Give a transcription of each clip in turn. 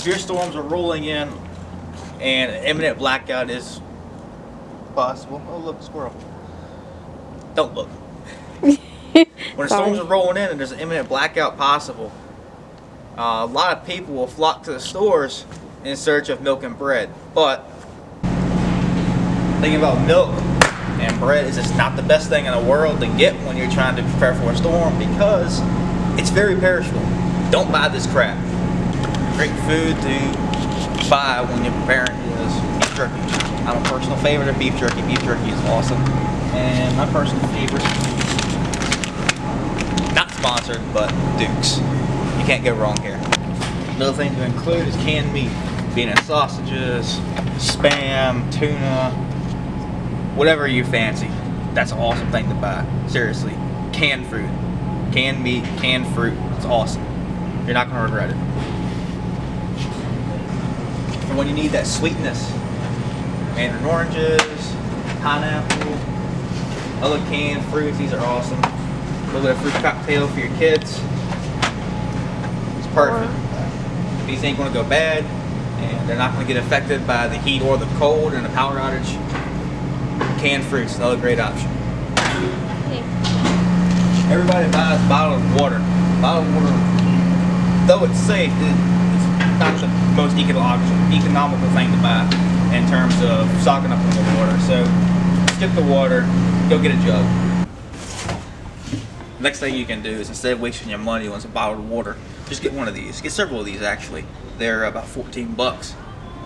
severe storms are rolling in and imminent blackout is possible. Oh look, squirrel. Don't look. When the storms are rolling in and there's an imminent blackout possible, a lot of people will flock to the stores in search of milk and bread. But thinking about milk and bread is just not the best thing in the world to get when you're trying to prepare for a storm, because it's very perishable. Don't buy this crap. Great food to buy when you're preparing is beef jerky. I'm a personal favorite of beef jerky. Beef jerky is awesome. And my personal favorite, not sponsored, but Duke's. You can't go wrong here. Another thing to include is canned meat. Being it sausages, Spam, tuna, whatever you fancy. That's an awesome thing to buy. Seriously. Canned food. Canned meat, canned fruit. It's awesome. You're not going to regret it. And when you need that sweetness, mandarin oranges, pineapple, other canned fruits, these are awesome. A little bit of fruit cocktail for your kids. It's perfect. These ain't going to go bad, and they're not going to get affected by the heat or the cold and the power outage. Canned fruits, another great option. Everybody buys bottled water. Bottled water, though it's safe, it's not the most economical thing to buy in terms of stocking up on the water. So skip the water, go get a jug. Next thing you can do is, instead of wasting your money on some bottled water, just get one of these. Get several of these actually. They're about 14 bucks.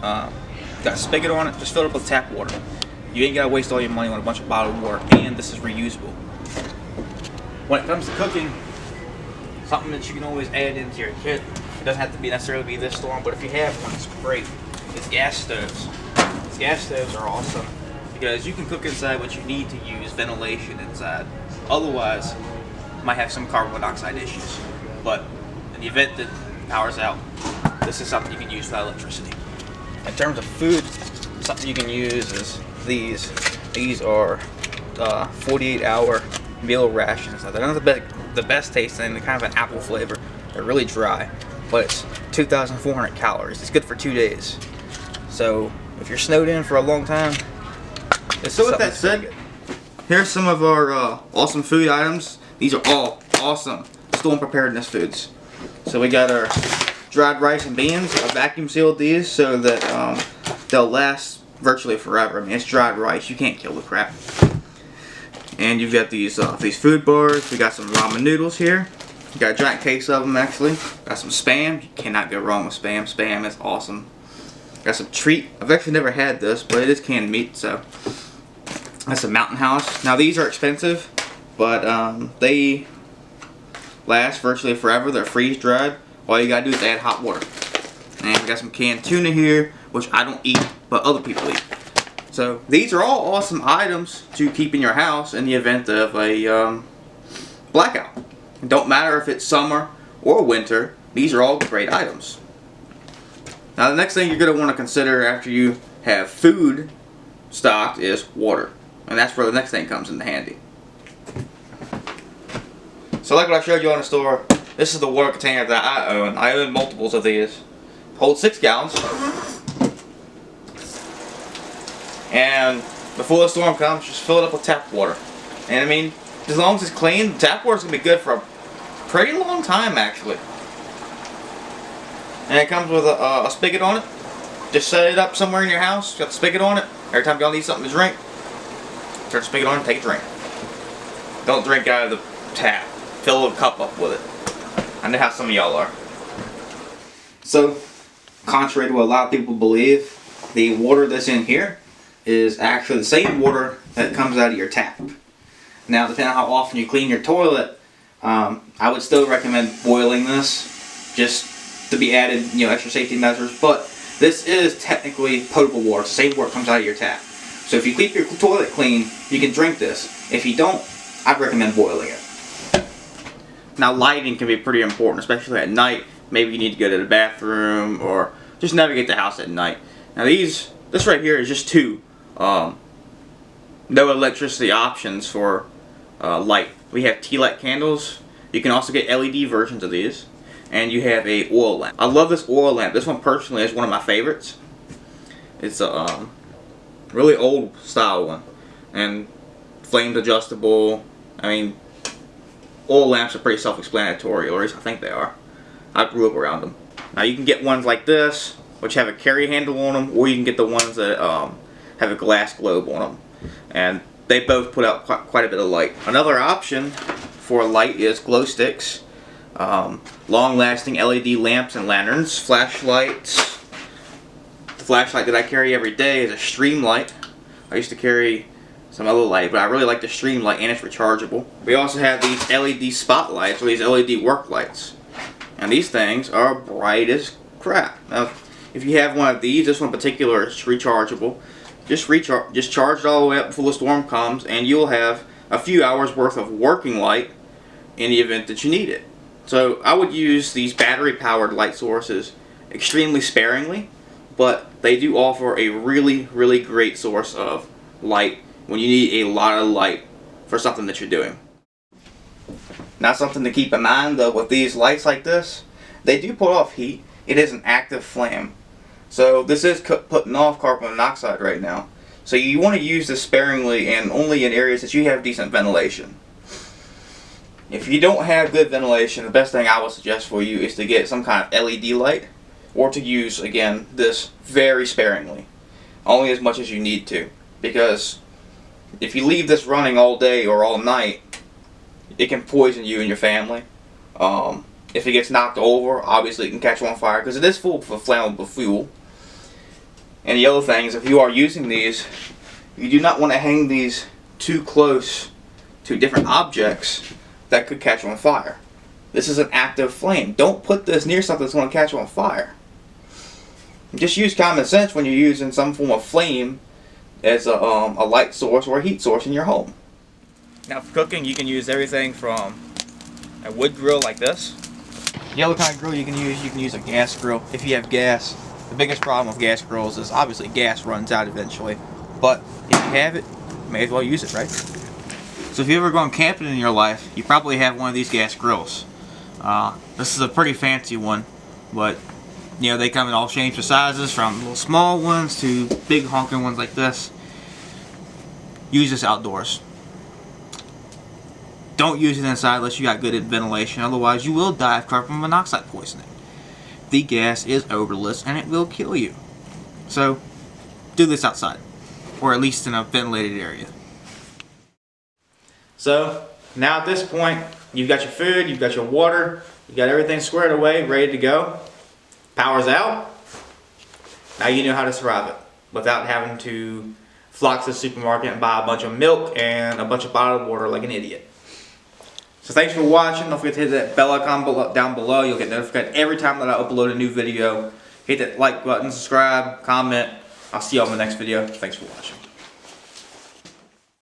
Got a spigot on it, just fill it up with tap water. You ain't gotta waste all your money on a bunch of bottled water, and this is reusable. When it comes to cooking, something that you can always add into your kit, it doesn't have to be necessarily be this storm, but if you have one, it's great. It's gas stoves. These gas stoves are awesome because you can cook inside, but you need to use ventilation inside. Otherwise, you might have some carbon monoxide issues. But in the event that power's out, this is something you can use without electricity. In terms of food, something you can use is these. These are 48-hour meal rations. Now, they're not the best tasting. They're kind of an apple flavor. They're really dry, but it's 2,400 calories. It's good for 2 days. So if you're snowed in for a long time, so with that said, here's some of our awesome food items. These are all awesome storm preparedness foods. So we got our dried rice and beans. I vacuum sealed these so that they'll last virtually forever. I mean, it's dried rice. You can't kill the crap. And you've got these food bars. We got some ramen noodles here. You got a giant case of them actually. Got some Spam. You cannot go wrong with Spam. Spam is awesome. Got some treat. I've actually never had this, but it is canned meat, so that's a Mountain House. Now these are expensive, but they last virtually forever. They're freeze dried. All you gotta do is add hot water. And we got some canned tuna here, which I don't eat, but other people eat. So these are all awesome items to keep in your house in the event of a blackout. It don't matter if it's summer or winter, these are all great items. Now the next thing you're going to want to consider after you have food stocked is water. And that's where the next thing comes in handy. So like what I showed you on the store, this is the water container that I own. I own multiples of these. Hold 6 gallons. And before the storm comes, just fill it up with tap water. And I mean, as long as it's clean, tap water's gonna be good for a pretty long time actually. And it comes with a spigot on it. Just set it up somewhere in your house, got the spigot on it. Every time y'all need something to drink, turn the spigot on and take a drink. Don't drink out of the tap. Fill the cup up with it. I know how some of y'all are. So, contrary to what a lot of people believe, the water that's in here is actually the same water that comes out of your tap. Now, depending on how often you clean your toilet, I would still recommend boiling this, just to be added, extra safety measures. But this is technically potable water, same water comes out of your tap. So if you keep your toilet clean, you can drink this. If you don't, I'd recommend boiling it. Now, lighting can be pretty important, especially at night. Maybe you need to go to the bathroom or just navigate the house at night. Now, this right here is just two no electricity options for light. We have tea light candles. You can also get LED versions of these. and you have a oil lamp. I love this oil lamp. This one personally is one of my favorites. It's a really old style one, and flames adjustable. I mean, oil lamps are pretty self-explanatory, or at least I think they are. I grew up around them. Now you can get ones like this, which have a carry handle on them, or you can get the ones that have a glass globe on them, and they both put out quite a bit of light. Another option for light is glow sticks, long-lasting LED lamps and lanterns, flashlights. The flashlight that I carry every day is a stream light. I used to carry some other light, but I really like the stream light, and it's rechargeable. We also have these LED spotlights, or these LED work lights, and these things are bright as crap. Now, if you have one of these, this one in particular is rechargeable. Just charge it all the way up before the storm comes, and you'll have a few hours worth of working light in the event that you need it. So I would use these battery powered light sources extremely sparingly, but they do offer a really, really great source of light when you need a lot of light for something that you're doing. Now, something to keep in mind though with these lights like this, they do put off heat. It is an active flame. So this is putting off carbon monoxide right now. So you want to use this sparingly and only in areas that you have decent ventilation. If you don't have good ventilation, the best thing I would suggest for you is to get some kind of LED light, or to use, again, this very sparingly. Only as much as you need to. Because if you leave this running all day or all night, it can poison you and your family. If it gets knocked over, obviously it can catch on fire because it is full of flammable fuel. And the other thing is, if you are using these, you do not want to hang these too close to different objects that could catch on fire. This is an active flame. Don't put this near something that's going to catch on fire. Just use common sense when you're using some form of flame as a light source or a heat source in your home. Now for cooking, you can use everything from a wood grill like this. The other kind of grill you can use a gas grill if you have gas. The biggest problem with gas grills is obviously gas runs out eventually, but if you have it, you may as well use it, right? So if you've ever gone camping in your life, you probably have one of these gas grills. This is a pretty fancy one, but you know, they come in all shapes and sizes, from little small ones to big honking ones like this. Use this outdoors. Don't use it inside unless you got good ventilation, otherwise you will die of carbon monoxide poisoning. The gas is odorless and it will kill you. So do this outside, or at least in a ventilated area. So now at this point, you've got your food, you've got your water, you've got everything squared away, ready to go. Power's out. Now you know how to survive it without having to flock to the supermarket and buy a bunch of milk and a bunch of bottled water like an idiot. So thanks for watching. Don't forget to hit that bell icon down below. You'll get notified every time that I upload a new video. Hit that like button, subscribe, comment. I'll see you on the next video. Thanks for watching.